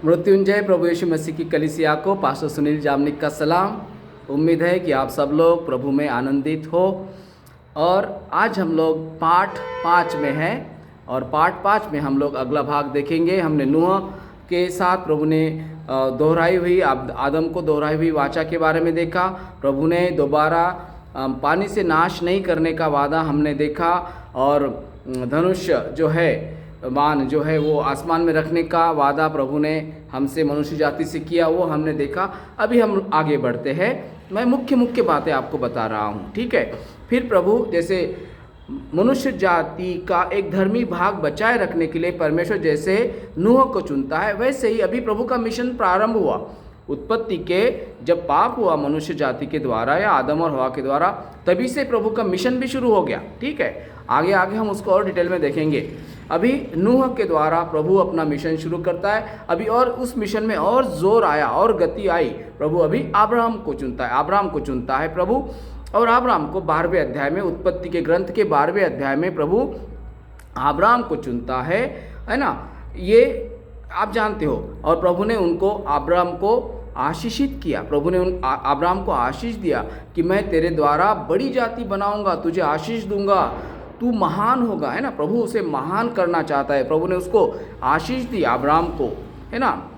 मृत्युंजय प्रभु यीशु मसीह की कलीसिया को पास्टर सुनील जामनिक का सलाम। उम्मीद है कि आप सब लोग प्रभु में आनंदित हो। और आज हम लोग पाठ 5 में हैं और पाठ 5 में हम लोग अगला भाग देखेंगे। हमने नूह के साथ प्रभु ने दोहराई हुई आदम को दोहराई हुई वाचा के बारे में देखा। प्रभु ने दोबारा पानी से नाश नहीं करने का वादा हमने देखा और धनुष जो है बाण जो है वो आसमान में रखने का वादा प्रभु ने हमसे मनुष्य जाति से किया, वो हमने देखा। अभी हम आगे बढ़ते हैं। मैं मुख्य बातें आपको बता रहा हूँ, ठीक है। फिर प्रभु जैसे मनुष्य जाति का एक धर्मी भाग बचाए रखने के लिए परमेश्वर जैसे नूह को चुनता है, वैसे ही अभी प्रभु का मिशन प्रारंभ हुआ। उत्पत्ति के जब पाप हुआ मनुष्य जाति के द्वारा या आदम और हवा के द्वारा, तभी से प्रभु का मिशन भी शुरू हो गया, ठीक है। आगे हम उसको और डिटेल में देखेंगे। अभी नूह के द्वारा प्रभु अपना मिशन शुरू करता है। अभी और उस मिशन में और जोर आया और गति आई। प्रभु अभी अब्राहम को चुनता है प्रभु। और अब्राहम को 12वें अध्याय में, उत्पत्ति के ग्रंथ के 12वें अध्याय में प्रभु अब्राहम को चुनता है ना। ये आप जानते हो। और प्रभु ने अब्राहम को आशीषित किया। प्रभु ने अब्राहम को आशीष दिया कि मैं तेरे द्वारा बड़ी जाति बनाऊंगा, तुझे आशीष दूंगा, तू महान होगा, है ना। प्रभु उसे महान करना चाहता है। प्रभु ने उसको आशीष दी अब्राहम को, है ना।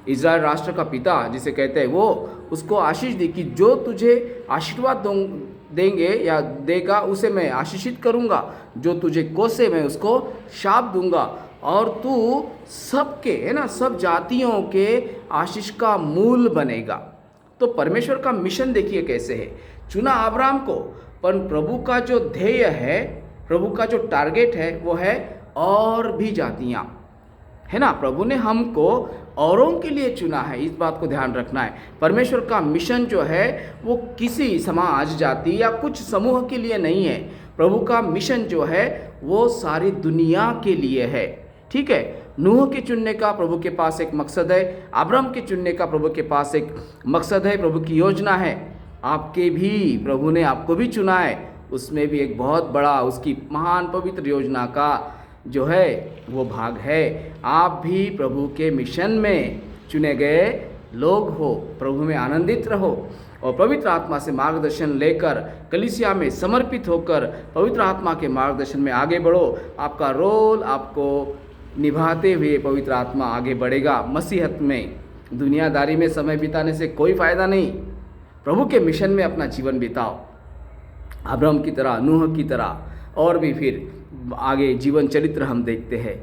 इज़राइल राष्ट्र का पिता जिसे कहते हैं, वो उसको आशीष दी कि जो तुझे आशीर्वाद देंगे या देगा उसे मैं आशीषित करूंगा, जो तुझे कोसे मैं उसको शाप दूंगा, और तू सबके, है ना, सब जातियों के आशीष का मूल बनेगा। तो परमेश्वर का मिशन देखिए कैसे है। चुना अब्राहम को, पर प्रभु का जो ध्येय है, प्रभु का जो टारगेट है वो है और भी जातियां, है ना। प्रभु ने हमको औरों के लिए चुना है, इस बात को ध्यान रखना है। परमेश्वर का मिशन जो है वो किसी समाज, जाति या कुछ समूह के लिए नहीं है। प्रभु का मिशन जो है वो सारी दुनिया के लिए है, ठीक है। नूह के चुनने का प्रभु के पास एक मकसद है, अब्राहम के चुनने का प्रभु के पास एक मकसद है, प्रभु की योजना है। आपके भी प्रभु ने आपको भी चुना है, उसमें भी एक बहुत बड़ा उसकी महान पवित्र योजना का जो है वो भाग है। आप भी प्रभु के मिशन में चुने गए लोग हो। प्रभु में आनंदित रहो और पवित्र आत्मा से मार्गदर्शन लेकर, कलीसिया में समर्पित होकर पवित्र आत्मा के मार्गदर्शन में आगे बढ़ो। आपका रोल आपको निभाते हुए पवित्र आत्मा आगे बढ़ेगा। मसीहत में, दुनियादारी में समय बिताने से कोई फ़ायदा नहीं। प्रभु के मिशन में अपना जीवन बिताओ, अब्राहम की तरह, नूह की तरह। और भी फिर आगे जीवन चरित्र हम देखते हैं।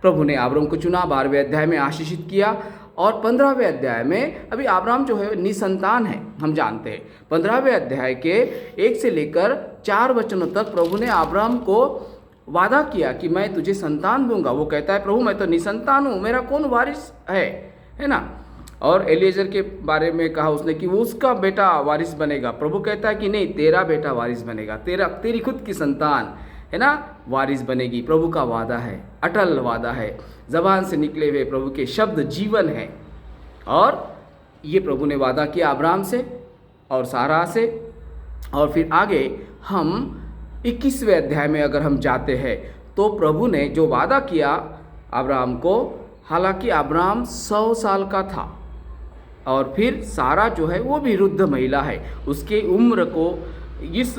प्रभु ने अब्राहम को चुना, 12वें अध्याय में आशीषित किया। और 15वें अध्याय में अभी अब्राहम जो है निसंतान है, हम जानते हैं। 15वें अध्याय के 1 से लेकर 4 वचनों तक प्रभु ने अब्राहम को वादा किया कि मैं तुझे संतान दूंगा। वो कहता है, प्रभु मैं तो निसंतान हूँ, मेरा कौन वारिस है ना। और एलिएजर के बारे में कहा उसने कि वो उसका बेटा वारिस बनेगा। प्रभु कहता है कि नहीं, तेरा बेटा वारिस बनेगा, तेरी खुद की संतान, है ना, वारिस बनेगी। प्रभु का वादा है, अटल वादा है। ज़बान से निकले हुए प्रभु के शब्द जीवन है। और ये प्रभु ने वादा किया अब्राहम से और सारा से। और फिर आगे हम 21वें अध्याय में अगर हम जाते हैं तो प्रभु ने जो वादा किया अब्राहम को, हालांकि अब्राहम 100 साल का था और फिर सारा जो है वो भी वृद्ध महिला है। उसके उम्र को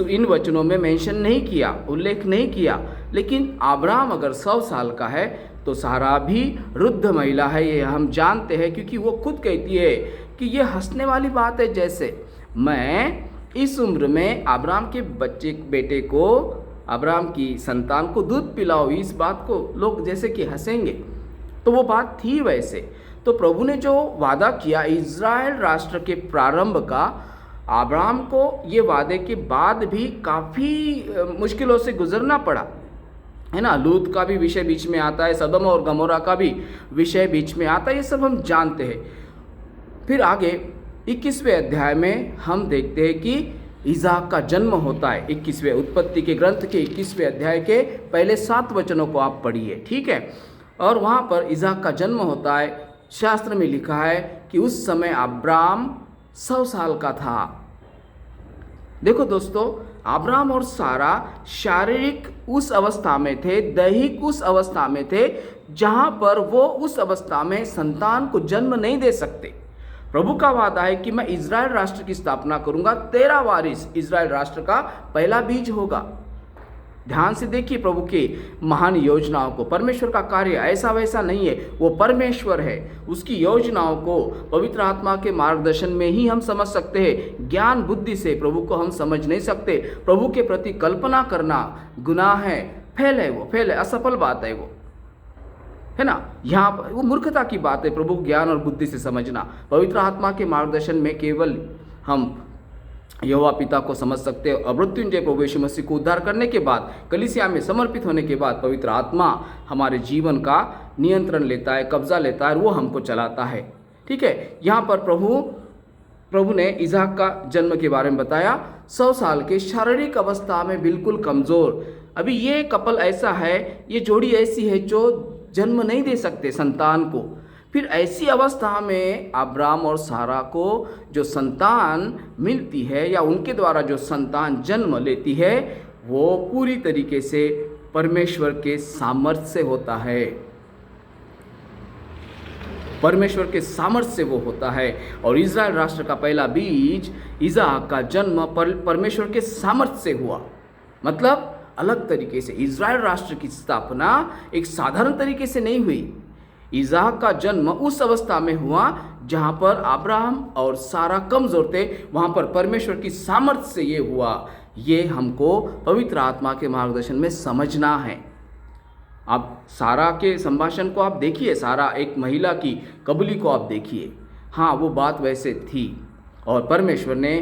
इन वचनों में मेंशन नहीं किया, उल्लेख नहीं किया। लेकिन अब्राहम अगर 100 साल का है तो सारा भी वृद्ध महिला है, ये हम जानते हैं। क्योंकि वो खुद कहती है कि ये हंसने वाली बात है, जैसे मैं इस उम्र में अब्राहम के बेटे को, अब्राहम की संतान को दूध पिलाओ, इस बात को लोग जैसे कि हंसेंगे। तो वो बात थी वैसे। तो प्रभु ने जो वादा किया इज़राइल राष्ट्र के प्रारंभ का, अब्राहम को ये वादे के बाद भी काफ़ी मुश्किलों से गुजरना पड़ा, है ना। लूत का भी विषय बीच में आता है, सदम और गमोरा का भी विषय बीच में आता है, ये सब हम जानते हैं। फिर आगे 21वें अध्याय में हम देखते हैं कि इज़ाक का जन्म होता है। 21वें उत्पत्ति के ग्रंथ के 21वें अध्याय के पहले 7 वचनों को आप पढ़िए, ठीक है। और वहाँ पर इज़ाक का जन्म होता है। शास्त्र में लिखा है कि उस समय अब्राम 100 साल का था। देखो दोस्तों, अब्राम और सारा शारीरिक उस अवस्था में थे, दैहिक उस अवस्था में थे जहाँ पर वो उस अवस्था में संतान को जन्म नहीं दे सकते। प्रभु का वादा है कि मैं इज़राइल राष्ट्र की स्थापना करूंगा, तेरा वारिस इज़राइल राष्ट्र का पहला बीज होगा। ध्यान से देखिए प्रभु के महान योजनाओं को। परमेश्वर का कार्य ऐसा वैसा नहीं है, वो परमेश्वर है। उसकी योजनाओं को पवित्र आत्मा के मार्गदर्शन में ही हम समझ सकते हैं। ज्ञान बुद्धि से प्रभु को हम समझ नहीं सकते। प्रभु के प्रति कल्पना करना गुनाह है, फेल है, वो फेल है, असफल बात है वो, है ना। यहाँ पर वो मूर्खता की बात है प्रभु ज्ञान और बुद्धि से समझना। पवित्र आत्मा के मार्गदर्शन में केवल हम यहोवा पिता को समझ सकते हैं। और मृत्युंजय प्रभु यीशु मसीह को उद्धार करने के बाद, कलीसिया में समर्पित होने के बाद पवित्र आत्मा हमारे जीवन का नियंत्रण लेता है, कब्जा लेता है, और वो हमको चलाता है। ठीक है, यहाँ पर प्रभु ने इसहाक का जन्म के बारे में बताया। 100 साल के शारीरिक अवस्था में बिल्कुल कमज़ोर। अभी ये कपल ऐसा है, ये जोड़ी ऐसी है जो जन्म नहीं दे सकते संतान को। फिर ऐसी अवस्था में अब्राम और सारा को जो संतान मिलती है या उनके द्वारा जो संतान जन्म लेती है, वो पूरी तरीके से परमेश्वर के सामर्थ्य से होता है। परमेश्वर के सामर्थ्य से वो होता है। और इज़राइल राष्ट्र का पहला बीज इसहाक का जन्म परमेश्वर के सामर्थ्य से हुआ। मतलब अलग तरीके से इज़राइल राष्ट्र की स्थापना एक साधारण तरीके से नहीं हुई। इसहाक का जन्म उस अवस्था में हुआ जहाँ पर अब्राहम और सारा कमज़ोर थे, वहाँ पर परमेश्वर की सामर्थ्य से ये हुआ। ये हमको पवित्र आत्मा के मार्गदर्शन में समझना है। आप सारा के संभाषण को आप देखिए, सारा एक महिला की कबूली को आप देखिए। हाँ, वो बात वैसे थी। और परमेश्वर ने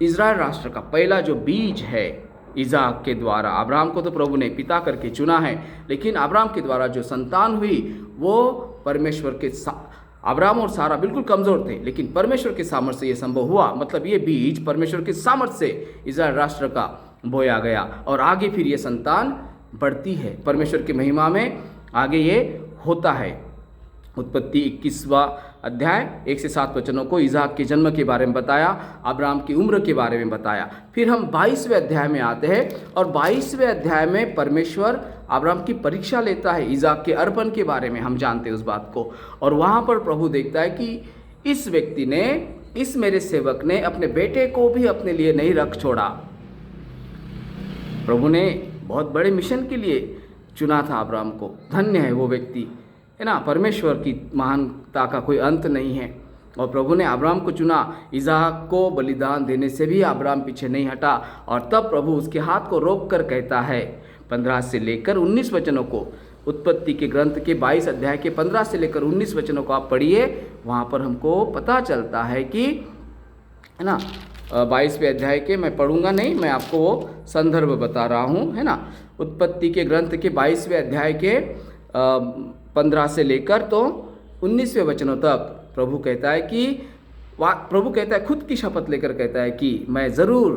इज़राइल राष्ट्र का पहला जो बीज है इसहाक के द्वारा, अब्राहम को तो प्रभु ने पिता करके चुना है, लेकिन अब्राहम के द्वारा जो संतान हुई वो परमेश्वर के अब्राहम और सारा बिल्कुल कमज़ोर थे, लेकिन परमेश्वर के सामर्थ्य से ये संभव हुआ। मतलब ये बीज परमेश्वर के सामर्थ्य से इज़राइल राष्ट्र का बोया गया और आगे फिर ये संतान बढ़ती है परमेश्वर की महिमा में। आगे ये होता है। उत्पत्ति 21वां अध्याय 1 से 7 वचनों को इसहाक के जन्म के बारे में बताया, अब्राहम की उम्र के बारे में बताया। फिर हम 22वें अध्याय में आते हैं और 22वें अध्याय में परमेश्वर अब्राहम की परीक्षा लेता है। इसहाक के अर्पण के बारे में हम जानते हैं उस बात को। और वहाँ पर प्रभु देखता है कि इस व्यक्ति ने, इस मेरे सेवक ने अपने बेटे को भी अपने लिए नहीं रख छोड़ा। प्रभु ने बहुत बड़े मिशन के लिए चुना था अब्राहम को। धन्य है वो व्यक्ति, है ना। परमेश्वर की महानता का कोई अंत नहीं है। और प्रभु ने अब्राहम को चुना। इसहाक को बलिदान देने से भी अब्राहम पीछे नहीं हटा। और तब प्रभु उसके हाथ को रोक कर कहता है, 15 से लेकर 19 वचनों को, उत्पत्ति के ग्रंथ के 22 अध्याय के 15 से लेकर 19 वचनों को आप पढ़िए। वहाँ पर हमको पता चलता है कि, है ना, 22वें अध्याय के मैं पढ़ूंगा नहीं, मैं आपको वो संदर्भ बता रहा हूँ, है ना। उत्पत्ति के ग्रंथ के 22वें अध्याय के 15 से लेकर तो 19वें वचनों तक प्रभु कहता है कि प्रभु कहता है, खुद की शपथ लेकर कहता है कि मैं ज़रूर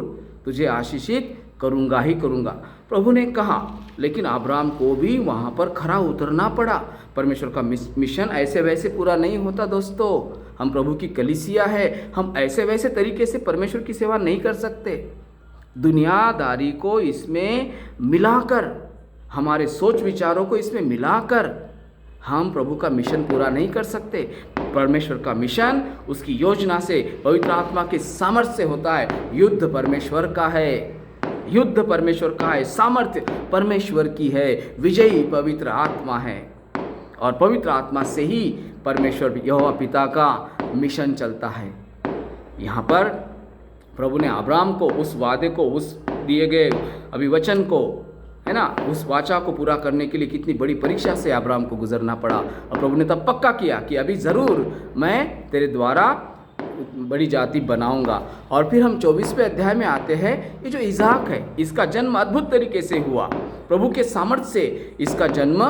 तुझे आशीषित करूँगा ही करूँगा। प्रभु ने कहा, लेकिन अब्राहम को भी वहाँ पर खरा उतरना पड़ा। परमेश्वर का मिशन ऐसे वैसे पूरा नहीं होता दोस्तों। हम प्रभु की कलीसिया है, हम ऐसे वैसे तरीके से परमेश्वर की सेवा नहीं कर सकते। दुनियादारी को इसमें मिलाकर, हमारे सोच विचारों को इसमें मिलाकर हम प्रभु का मिशन पूरा नहीं कर सकते। परमेश्वर का मिशन उसकी योजना से, पवित्र आत्मा के सामर्थ्य से होता है। युद्ध परमेश्वर का है, युद्ध परमेश्वर का है, सामर्थ्य परमेश्वर की है, विजयी पवित्र आत्मा है। और पवित्र आत्मा से ही परमेश्वर यहोवा पिता का मिशन चलता है। यहाँ पर प्रभु ने अब्राहम को उस वादे को, उस दिए गए अभिवचन को, है ना, उस वाचा को पूरा करने के लिए कितनी बड़ी परीक्षा से अब्राहम को गुजरना पड़ा। और प्रभु ने तब पक्का किया कि अभी ज़रूर मैं तेरे द्वारा बड़ी जाति बनाऊंगा। और फिर हम 24वें अध्याय में आते हैं। ये जो इसहाक है, इसका जन्म अद्भुत तरीके से हुआ, प्रभु के सामर्थ्य से इसका जन्म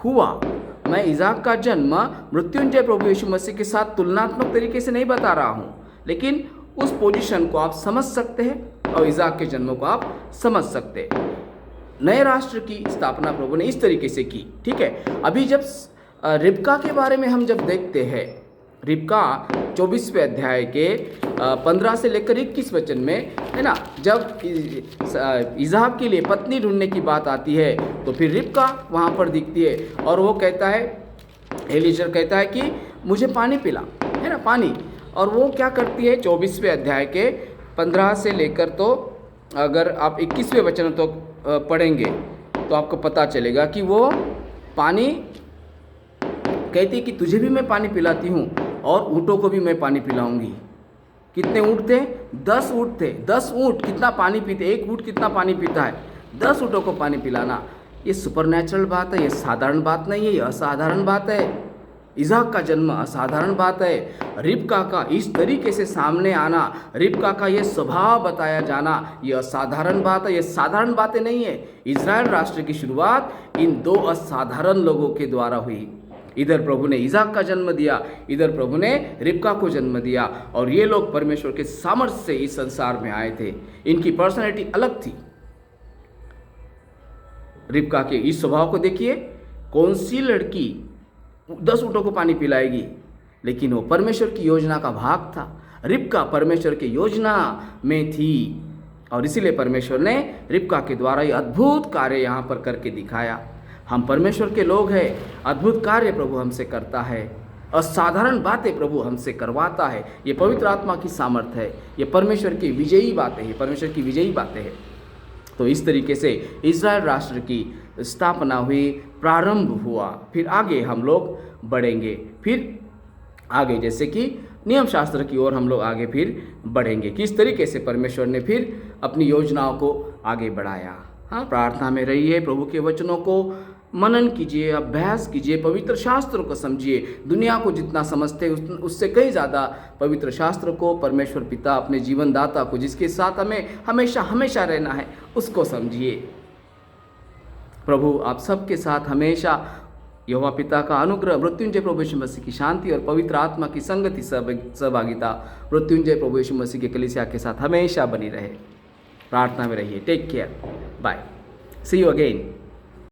हुआ। मैं इसहाक का जन्म मृत्युंजय प्रभु यीशु मसीह के साथ तुलनात्मक तरीके से नहीं बता रहा हूँ, लेकिन उस पोजीशन को आप समझ सकते हैं और इसहाक के जन्म को आप समझ सकते हैं। नए राष्ट्र की स्थापना प्रभु ने इस तरीके से की। ठीक है, अभी जब रिबका के बारे में हम जब देखते हैं, रिबका 24वें अध्याय के 15 से लेकर 21 वचन में, है ना, जब इज़हाक के लिए पत्नी ढूंढने की बात आती है तो फिर रिबका वहाँ पर दिखती है और वो कहता है, एलीजर कहता है कि मुझे पानी पिला, है ना, पानी। और वो क्या करती है, 24वें अध्याय के 15 से लेकर, तो अगर आप 21वें वचन तो पढ़ेंगे तो आपको पता चलेगा कि वो पानी कहती है कि तुझे भी मैं पानी पिलाती हूँ और ऊँटों को भी मैं पानी पिलाऊंगी। कितने ऊँट थे? 10 ऊँट थे। 10 ऊँट कितना पानी पीते? एक ऊँट कितना पानी पीता है? 10 ऊँटों को पानी पिलाना। ये सुपरनैचुरल बात है, ये साधारण बात नहीं है, ये असाधारण बात है। इज़हाक का जन्म असाधारण बात है। रिबका का इस तरीके से सामने आना, रिबका का ये स्वभाव बताया जाना, ये असाधारण बात है, ये साधारण बातें नहीं है। इज़राइल राष्ट्र की शुरुआत इन 2 असाधारण लोगों के द्वारा हुई। इधर प्रभु ने इज़हाक का जन्म दिया, इधर प्रभु ने रिबका को जन्म दिया, और ये लोग परमेश्वर के सामर्थ्य से इस संसार में आए थे। इनकी पर्सनैलिटी अलग थी। रिबका के इस स्वभाव को देखिए, कौन सी लड़की 10 ऊँटों को पानी पिलाएगी? लेकिन वो परमेश्वर की योजना का भाग था। रिबका परमेश्वर की योजना में थी और इसीलिए परमेश्वर ने रिबका के द्वारा ये अद्भुत कार्य यहाँ पर करके दिखाया। हम परमेश्वर के लोग हैं, अद्भुत कार्य प्रभु हमसे करता है, असाधारण बातें प्रभु हमसे करवाता है। ये पवित्र आत्मा की सामर्थ्य है, ये परमेश्वर की विजयी बातें हैं, परमेश्वर की विजयी बातें हैं। तो इस तरीके से इज़राइल राष्ट्र की स्थापना हुई, प्रारंभ हुआ। फिर आगे हम लोग बढ़ेंगे, फिर आगे जैसे कि नियम शास्त्र की ओर हम लोग आगे फिर बढ़ेंगे, किस तरीके से परमेश्वर ने फिर अपनी योजनाओं को आगे बढ़ाया। हाँ, प्रार्थना में रहिए, प्रभु के वचनों को मनन कीजिए, अभ्यास कीजिए, पवित्र शास्त्रों को समझिए। दुनिया को जितना समझते उससे कई ज़्यादा पवित्र शास्त्र को, परमेश्वर पिता अपने जीवन दाता को, जिसके साथ हमें हमेशा हमेशा रहना है, उसको समझिए। प्रभु आप सबके साथ हमेशा यहोवा पिता का अनुग्रह, मृत्युंजय प्रभु यीशु मसीह की शांति और पवित्र आत्मा की संगति, सहभागिता मृत्युंजय प्रभु यीशु मसीह के कलीसिया के साथ हमेशा बनी रहे। प्रार्थना में रहिए। Take care, bye, see you again.